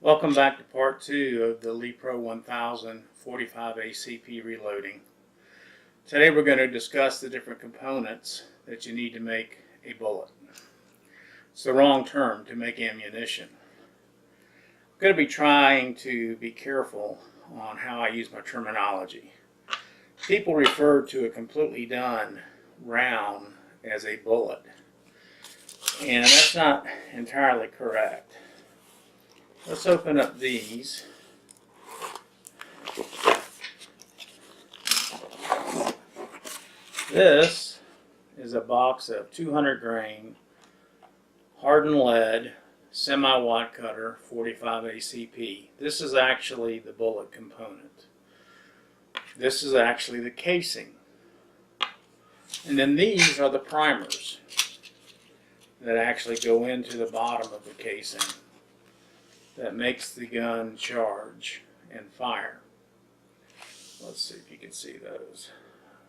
Welcome back to part 2 of the Lepro 1000 45 ACP reloading. Today we're going to discuss the different components that you need to make a bullet. It's the wrong term to make ammunition. I'm going to be trying to be careful on how I use my terminology. People refer to a completely done round as a bullet, and that's not entirely correct. Let's open up these. This is a box of 200 grain hardened lead semi-wad cutter 45 ACP. This is actually the bullet component. This is actually the casing. And then these are the primers that actually go into the bottom of the casing that makes the gun charge and fire. Let's see if you can see those.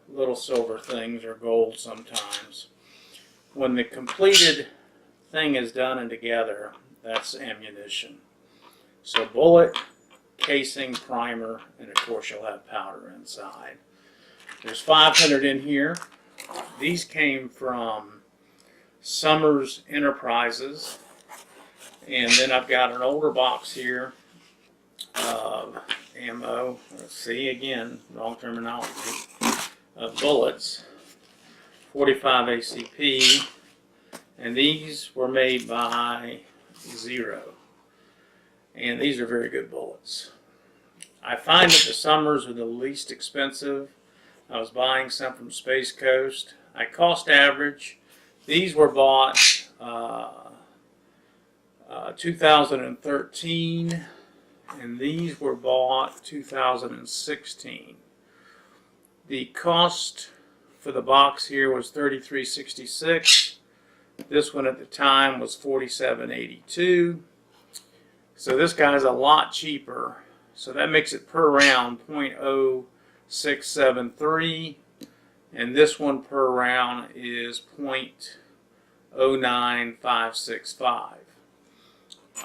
Little silver things or gold sometimes. When the completed thing is done and together, that's ammunition. So bullet, casing, primer, and of course you'll have powder inside. There's 500 in here. These came from Summers Enterprises. And then I've got an older box here of ammo. Let's see, again, wrong terminology. Of bullets, 45 ACP. And these were made by Zero. And these are very good bullets. I find that the Summers are the least expensive. I was buying some from Space Coast. I cost average. These were bought 2013, and these were bought 2016. The cost for the box here was $33.66. This one at the time was $47.82. So this guy's a lot cheaper. So that makes it per round .0673, and this one per round is .09565.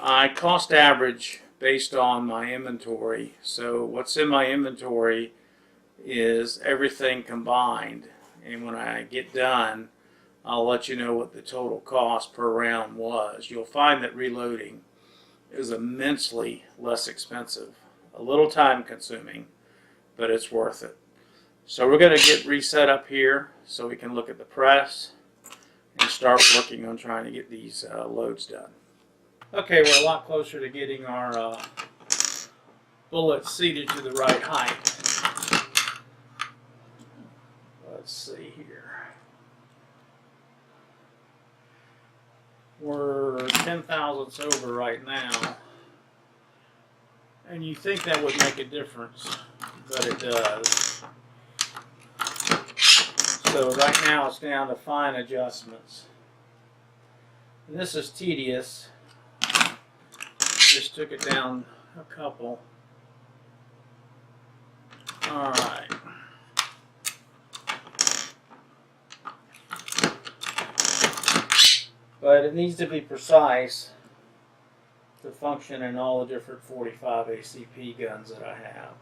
I cost average based on my inventory. So what's in my inventory is everything combined, and when I get done I'll let you know what the total cost per round was. You'll find that reloading is immensely less expensive. A little time consuming, but it's worth it. So we're going to get reset up here so we can look at the press and start working on trying to get these loads done. Okay, we're a lot closer to getting our bullets seated to the right height. Let's see here. We're 10 thousandths over right now. And you think that would make a difference, but it does. So right now it's down to fine adjustments. And this is tedious. Just took it down a couple. Alright. But it needs to be precise to function in all the different 45 ACP guns that I have.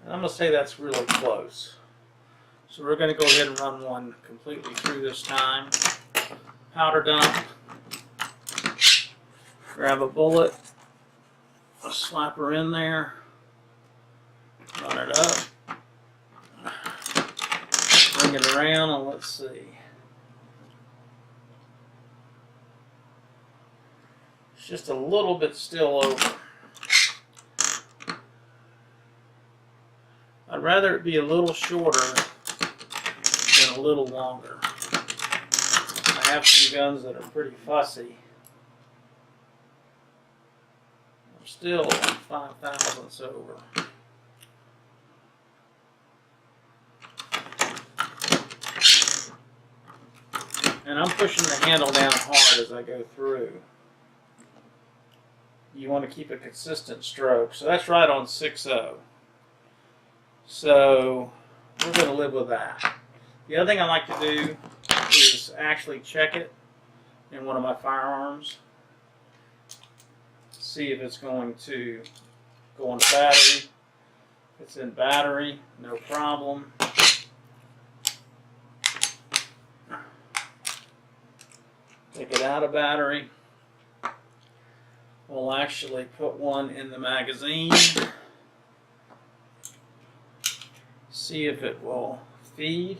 And I'm going to say that's really close. So we're going to go ahead and run one completely through this time. Powder dump. Grab a bullet. Slap her in there. Run it up. Bring it around and let's see. It's just a little bit still over. I'd rather it be a little shorter than a little longer. I have some guns that are pretty fussy. I'm still 5 thousandths over. And I'm pushing the handle down hard as I go through. You want to keep a consistent stroke. So that's right on 6.0. So we're going to live with that. The other thing I like to do is actually check it in one of my firearms. See if it's going to go on battery. If it's in battery, no problem. Take it out of battery. We'll actually put one in the magazine. See if it will feed.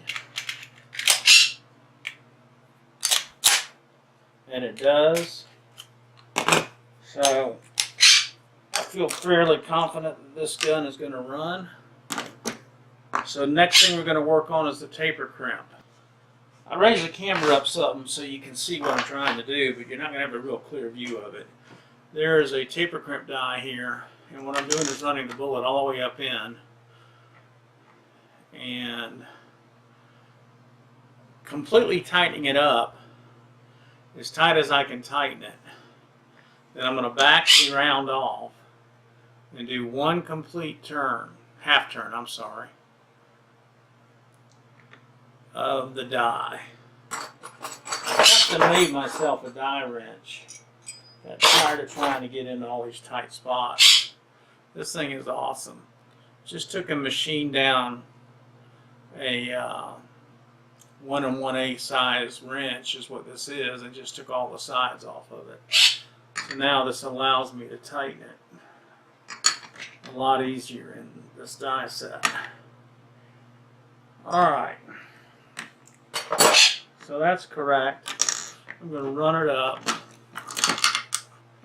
And it does. So I feel fairly confident that this gun is going to run. So next thing we're going to work on is the taper crimp. I raised the camera up something so you can see what I'm trying to do, but you're not going to have a real clear view of it. There is a taper crimp die here, and what I'm doing is running the bullet all the way up in and completely tightening it up as tight as I can tighten it. Then I'm going to back the round off and do one complete turn, half turn, I'm sorry, of the die. I have to make myself a die wrench. Got tired of trying to get into all these tight spots. This thing is awesome. Just took and machined down a 1 1/8 size wrench is what this is, and just took all the sides off of it. So now this allows me to tighten it a lot easier in this die set. Alright, so that's correct. I'm going to run it up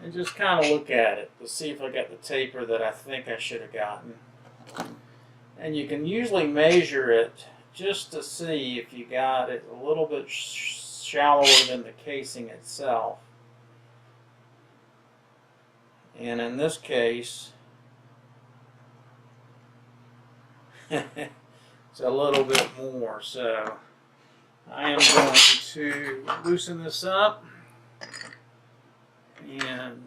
and just kind of look at it to see if I got the taper that I think I should have gotten. And you can usually measure it just to see if you got it a little bit shallower than the casing itself. And in this case, it's a little bit more. So I am going to loosen this up and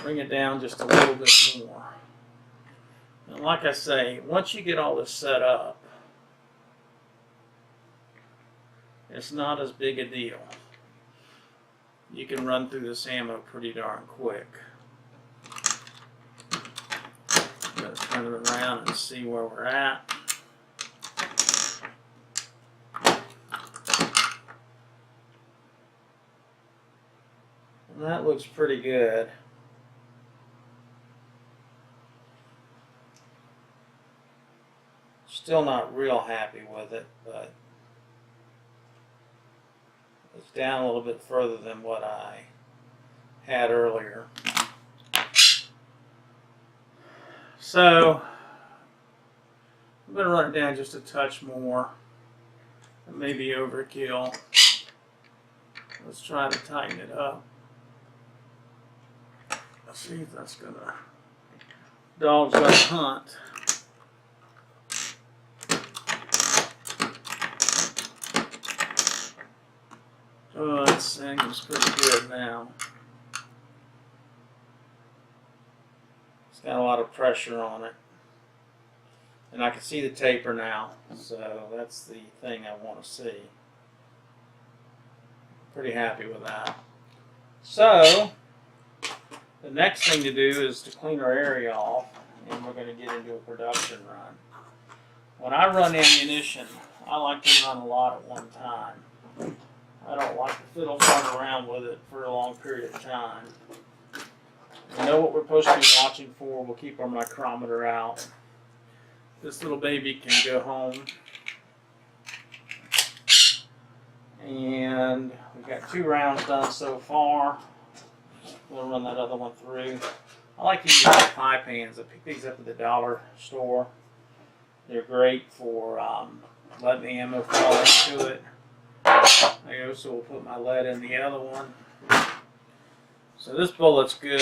bring it down just a little bit more. And like I say, once you get all this set up, it's not as big a deal. You can run through this ammo pretty darn quick. I'm going to turn it around and see where we're at. And that looks pretty good. Still not real happy with it, but it's down a little bit further than what I had earlier. So I'm going to run it down just a touch more. It may be overkill. Let's try to tighten it up. Let's see if that's going to... Dog's going to hunt. Oh, that seems pretty good now. It's got a lot of pressure on it. And I can see the taper now, so that's the thing I want to see. Pretty happy with that. So, the next thing to do is to clean our area off, and we're going to get into a production run. When I run ammunition, I like to run a lot at one time. I don't like to fiddle fart around with it for a long period of time. We know what we're supposed to be watching for. We'll keep our micrometer out. This little baby can go home. And we've got 2 rounds done so far. We'll run that other one through. I like to use the pie pans. I pick these up at the dollar store. They're great for letting the ammo fall into it. I also will put my lead in the other one. So this bullet's good.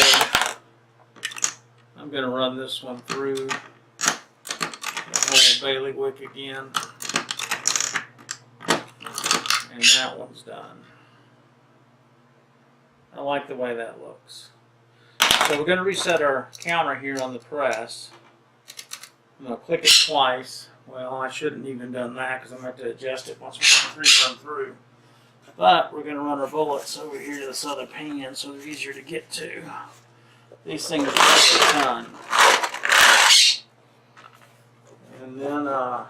I'm going to run this one through the whole bailiwick again. And that one's done. I like the way that looks. So we're going to reset our counter here on the press. I'm going to click it twice. Well, I shouldn't even done that because I'm going to have to adjust it once we run through. But we're going to run our bullets over here to this other pan so they're easier to get to. These things are done. And then, I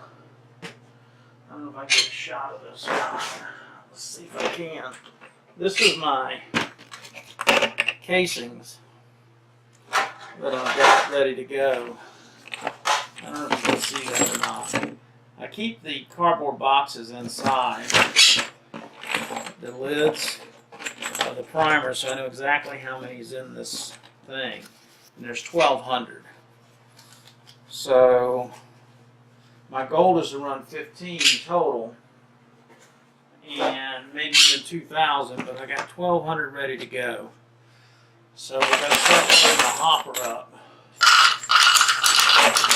don't know if I can get a shot of this. Let's see if I can. This is my casings that I've got ready to go. I don't know if you can see that or not. I keep the cardboard boxes inside the lids of the primer, so I know exactly how many is in this thing. And there's 1,200. So my goal is to run 15 total, and maybe even 2,000, but I got 1,200 ready to go. So we're going to start putting the hopper up.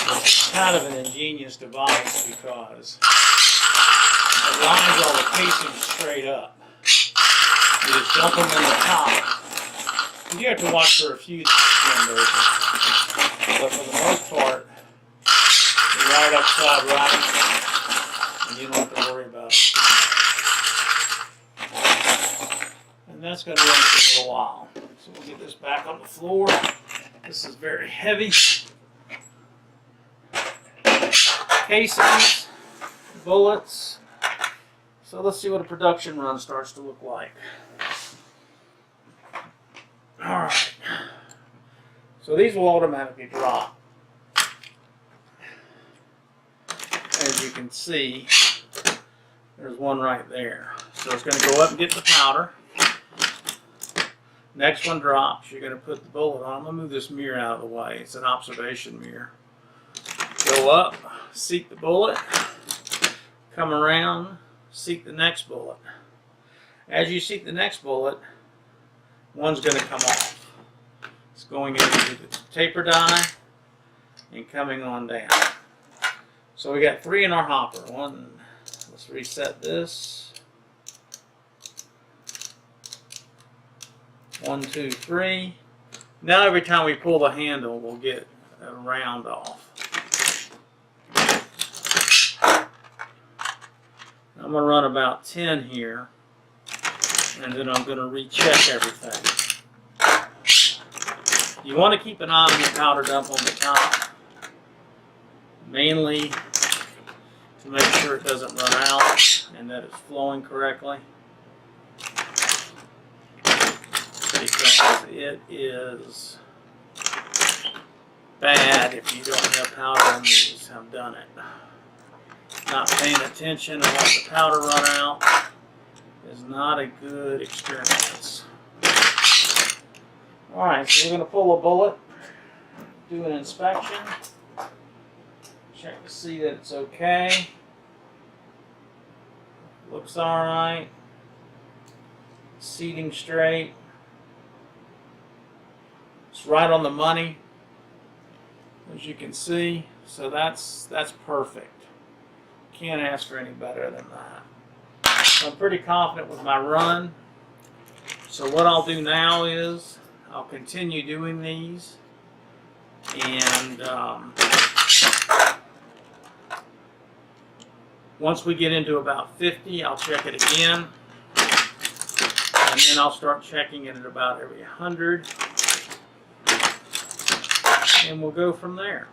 It's kind of an ingenious device because it lines all the casings straight up. You just dump them in the top. You have to watch for a few that over. But for the most part, they're right upside right, and you don't have to worry about it. And that's going to run for a little while. So we'll get this back on the floor. This is very heavy. Casings, bullets. So let's see what a production run starts to look like. Alright. So these will automatically drop. As you can see, there's one right there. So it's going to go up and get the powder. Next one drops. You're going to put the bullet on. I'm going to move this mirror out of the way. It's an observation mirror. Go up, seek the bullet, come around, seek the next bullet. As you seek the next bullet, one's going to come off. It's going into the taper die and coming on down. So we got 3 in our hopper. One, let's reset this. 1, 2, 3. Now every time we pull the handle, we'll get a round off. I'm going to run about 10 here, and then I'm going to recheck everything. You want to keep an eye on your powder dump on the top, mainly to make sure it doesn't run out and that it's flowing correctly, because it is bad if you don't have powder on these. I've done it. Not paying attention and let the powder run out is not a good experience. Alright, so we're going to pull a bullet, do an inspection, check to see that it's okay. Looks alright. Seating straight. It's right on the money, as you can see. So that's perfect. Can't ask for any better than that. So I'm pretty confident with my run. So what I'll do now is I'll continue doing these, and once we get into about 50, I'll check it again, and then I'll start checking it at about every 100, and we'll go from there.